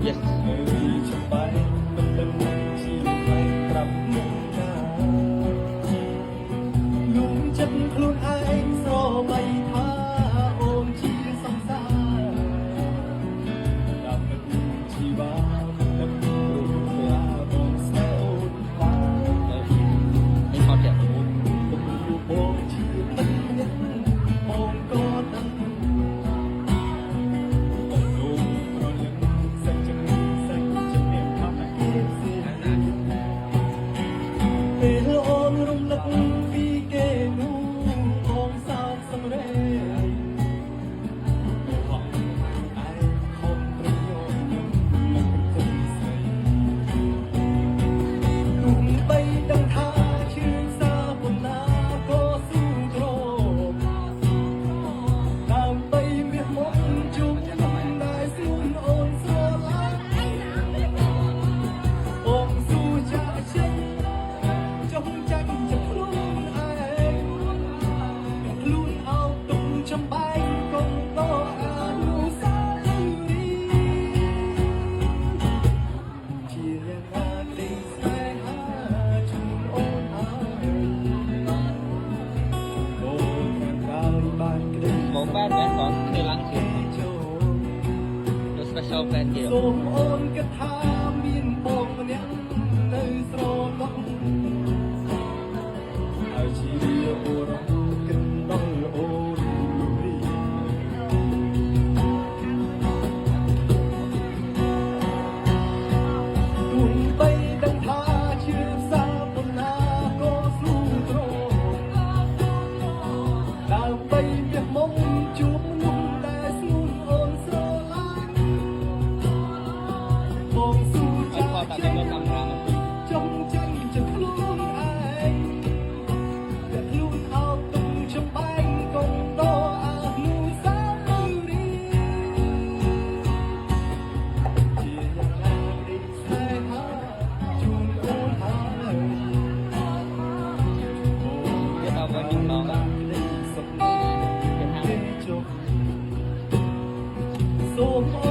yes ចាំបែកមិនដឹងជាផ្លែប្រាប់មកណាលំចិត្តខ្លួនឯងស្រមៃថាអូនជាសង្សារតាមនឹកជីវ៉ាមិនដឹងរូបរាងបងស្នេហ៍អូនខ្លាំង នេះថតចាក់ អូនទំរូបបងជាមិនញឹកបងក៏ដឹង ពេលអូនរំលឹកពីគេនោះបងសោកសម្រេចហត់ឯខំប្រយោជន៍នឹងមិនទៅស្រីទោះបីដឹងថាឈឺសាប៉ុណ្ណាក៏ស៊ូទ្រពដើម្បីមាសមកជុំដែលស្រួលអូនស្រឡាញ់បងស៊ូចាក់ចេញ ចង់ចាញ់ចិត្តខ្លួនឯងខ្លួនអោបទុំចំបែកកុំតអានុសាវរីយ៍ជាយ៉ាងណាក្តីស្នេហាជូនអូនហើយអូនបានបានក្តី មកបែបហ្នឹងបងធ្វើឡើងជា ចូល ទៅ special plan ទៀត សូមអូនគិតថាមានបងម្នាក់នៅស្រណោះ ហើយជាអូរ៉ាគិតដល់អូនរីទោះបីដឹងថាឈឺសាប៉ុណ្ណាក៏ស៊ូទ្រង់ដើម្បីមាសមកជួបមនុស្សដែលស្ងួនអូនស្រឡាញ់បងស៊ូ អ ចា ត់ថត ចេ តែ ញ មើលកាមេរ៉ាមក ចង់ចាញ់ចិត្តខ្លួនឯងតែខ្លួនអោបទុំចំបែកកុំតអានុសាវរីយ៍ជាយ៉ាងណាក្តីស្នេហាជូនអូនហើយ ទៀតដល់វិញខ្ញុំដល់ ក្តីសុខ ទៀតហា ពេលជប់សូមអូ